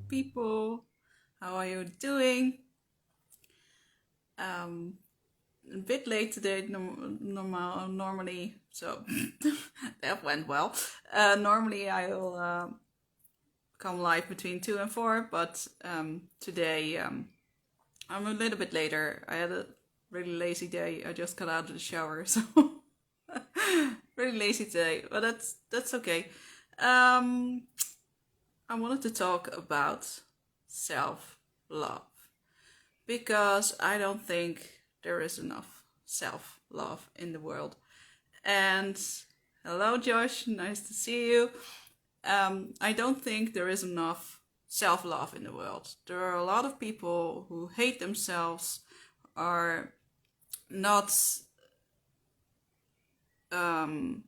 People, how are you doing? Um, a bit late today, normally, so that went well. Normally, I'll come live between 2 and 4, but today I'm a little bit later. I had a really lazy day. I just got out of the shower, so really lazy today, but that's okay. Um, I wanted to talk about self love because I don't think there is enough self love in the world. And hello, Josh, nice to see you. I don't think there is enough self love in the world. There are a lot of people who hate themselves, are not um,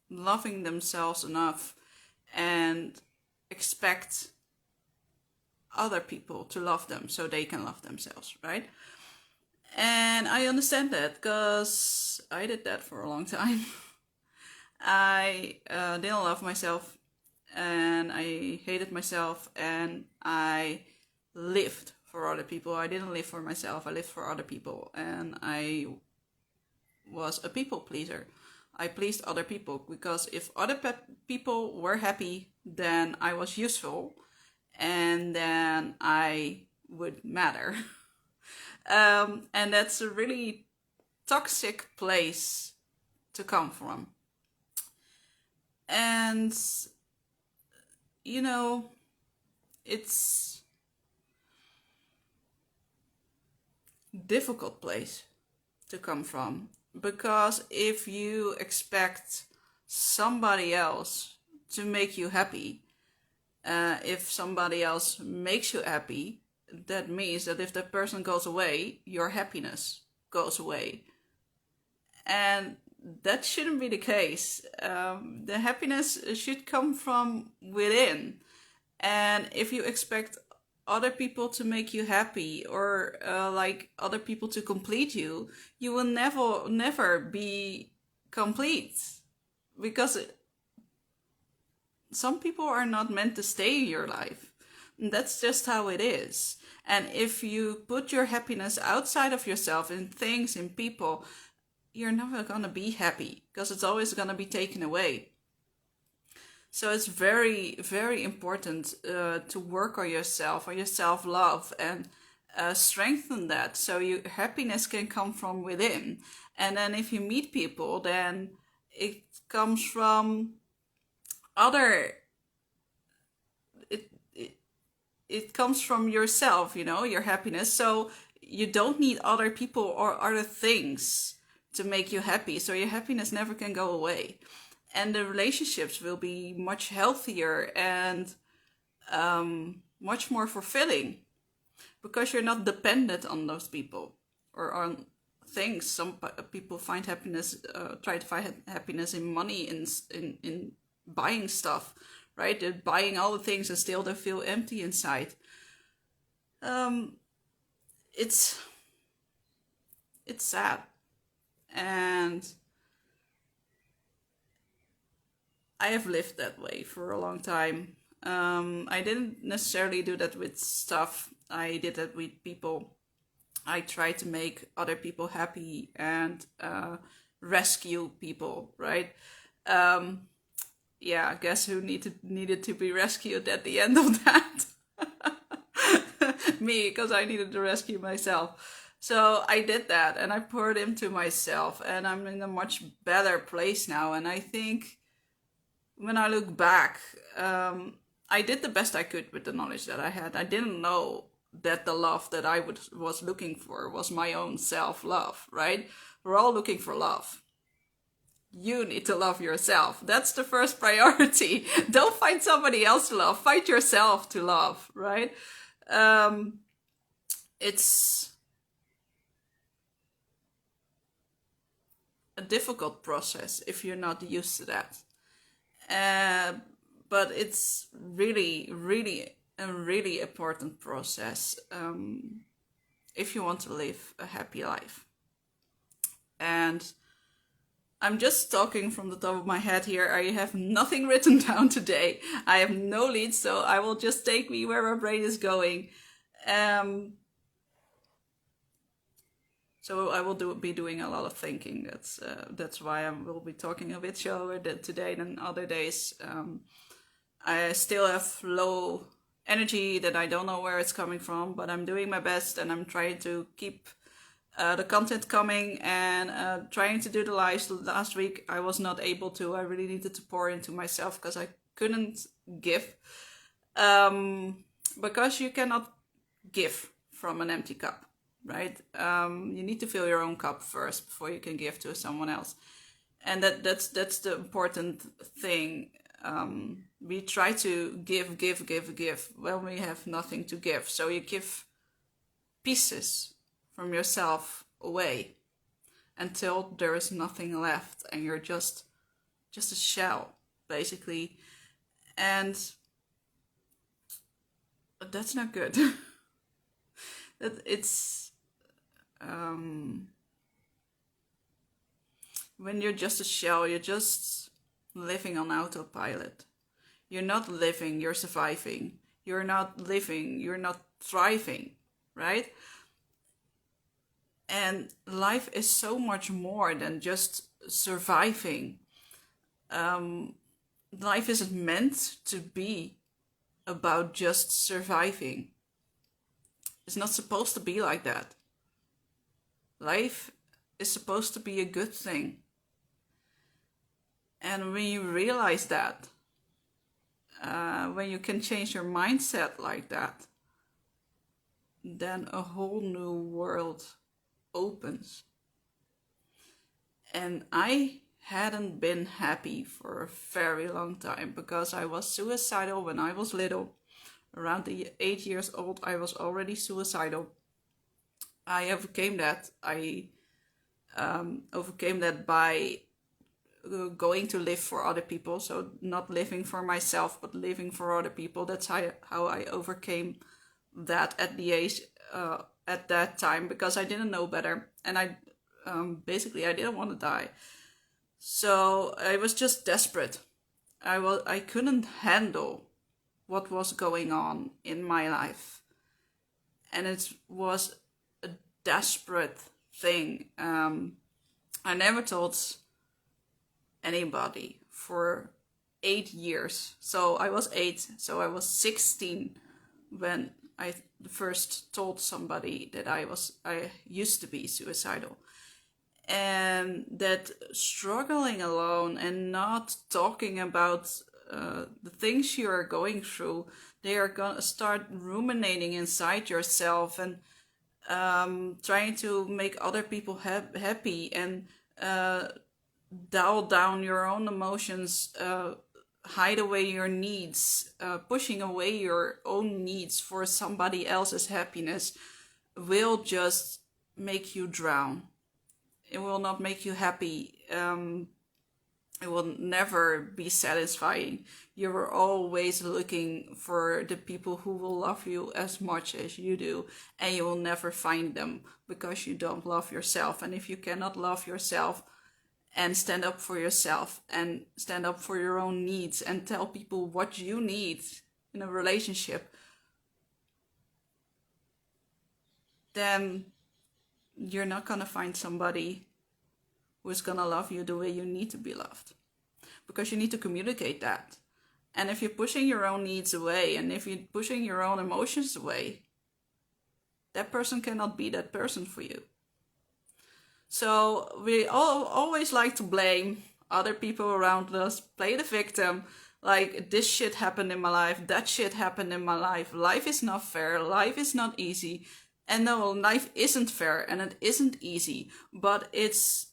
loving themselves enough, and expect other people to love them so they can love themselves, right? And I understand that because I did that for a long time. I didn't love myself and I hated myself and I lived for other people. I didn't live for myself, I lived for other people. And I was a people pleaser. I pleased other people because if other people were happy, then I was useful and then I would matter. And that's a really toxic place to come from. And, you know, it's difficult place to come from because if you expect somebody else to make you happy, if somebody else makes you happy, that means that if that person goes away, your happiness goes away. And that shouldn't be the case. The happiness should come from within. And if you expect other people to make you happy or like other people to complete you, you will never be complete because some people are not meant to stay in your life. And that's just how it is. And if you put your happiness outside of yourself in things, in people, you're never gonna be happy because it's always gonna be taken away. So it's very, very important to work on your self love, and strengthen that so your happiness can come from within. And then if you meet people, then it comes from other. It it comes from yourself, your happiness. So you don't need other people or other things to make you happy. So your happiness never can go away. And the relationships will be much healthier and much more fulfilling because you're not dependent on those people or on things. Some people find happiness, try to find happiness in money, in buying stuff, right? They're buying all the things and still they feel empty inside. Um, it's it's sad, and I have lived that way for a long time. I didn't necessarily do that with stuff. I did that with people. I tried to make other people happy and rescue people, right? Um, yeah, guess who needed to be rescued at the end of that? Me, because I needed to rescue myself. So I did that and I poured into myself, and I'm in a much better place now. And I think when I look back, I did the best I could with the knowledge that I had. I didn't know that the love that was looking for was my own self love, right? We're all looking for love. You need to love yourself. That's the first priority. Don't find somebody else to love. Find yourself to love, right? Um, it's a difficult process if you're not used to that. Uh, but it's really, really, a really important process if you want to live a happy life. And I'm just talking from the top of my head here. I have nothing written down today. I have no leads, so I will just take me where my brain is going. So I will be doing a lot of thinking. That's why I will be talking a bit slower today than other days. I still have low energy that I don't know where it's coming from, but I'm doing my best and I'm trying to keep the content coming and trying to do the lives. Last week I was not able to. I really needed to pour into myself because I couldn't give. Because you cannot give from an empty cup, right? You need to fill your own cup first before you can give to someone else. And that's the important thing. We try to give when we have nothing to give. So you give pieces from yourself away until there is nothing left and you're just a shell, basically. And that's not good. It's when you're just a shell, you're just living on autopilot. You're not living, you're surviving. You're not living, you're not thriving, right? And life is so much more than just surviving. Life isn't meant to be about just surviving. It's not supposed to be like that. Life is supposed to be a good thing. And when you realize that, when you can change your mindset like that, then a whole new world opens. And I hadn't been happy for a very long time because I was suicidal when I was little. Around 8 years old, I was already suicidal. I overcame that. I overcame that by going to live for other people. So not living for myself, but living for other people. That's how I overcame that at the age at that time, because I didn't know better, and I didn't want to die. So I was just desperate. I couldn't handle what was going on in my life, and it was a desperate thing. I never told anybody for 8 years. So I was 8, so I was 16 when I first told somebody that I used to be suicidal. And that struggling alone and not talking about the things you are going through, they are going to start ruminating inside yourself and trying to make other people happy and dial down your own emotions, hide away your needs, pushing away your own needs for somebody else's happiness will just make you drown. It will not make you happy. It will never be satisfying. You're always looking for the people who will love you as much as you do, and you will never find them because you don't love yourself. And if you cannot love yourself and stand up for yourself and stand up for your own needs and tell people what you need in a relationship, then you're not gonna find somebody who's gonna love you the way you need to be loved, because you need to communicate that. And if you're pushing your own needs away and if you're pushing your own emotions away, that person cannot be that person for you. So we always like to blame other people around us, play the victim, like this shit happened in my life, that shit happened in my life, life is not fair, life is not easy. And no, life isn't fair and it isn't easy, but it's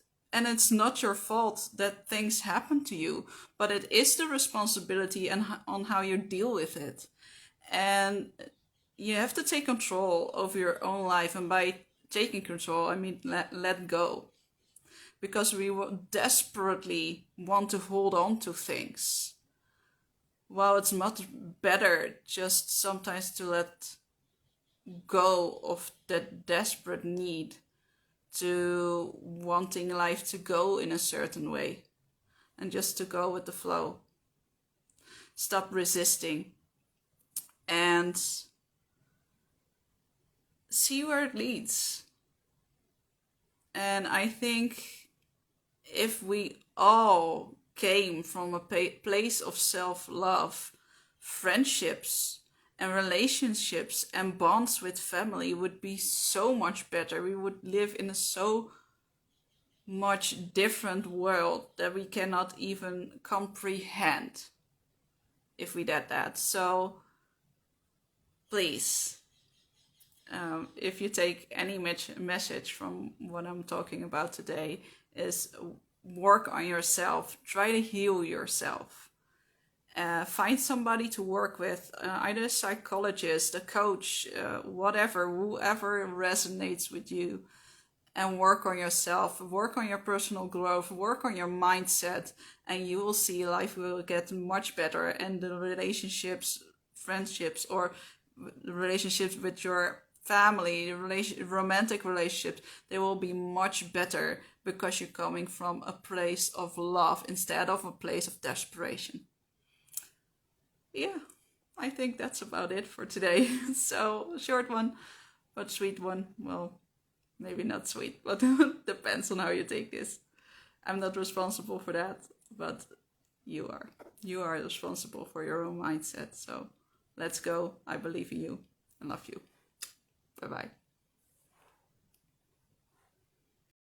not your fault that things happen to you, but it is the responsibility and on how you deal with it. And you have to take control over your own life, and by taking control, I mean let go. Because we desperately want to hold on to things. While it's much better just sometimes to let go of that desperate need to wanting life to go in a certain way and just to go with the flow. Stop resisting and see where it leads. And I think if we all came from a place of self-love, friendships and relationships and bonds with family would be so much better. We would live in a so much different world that we cannot even comprehend if we did that. So please, if you take any message from what I'm talking about today, is work on yourself. Try to heal yourself. Find somebody to work with, either a psychologist, a coach, whatever, whoever resonates with you, and work on yourself, work on your personal growth, work on your mindset, and you will see life will get much better, and the relationships, friendships, or relationships with your family, romantic relationships, they will be much better because you're coming from a place of love instead of a place of desperation. Yeah, I think that's about it for today. So, short one, but sweet one. Well, maybe not sweet, but depends on how you take this. I'm not responsible for that, but you are. You are responsible for your own mindset. So let's go. I believe in you and love you. Bye bye.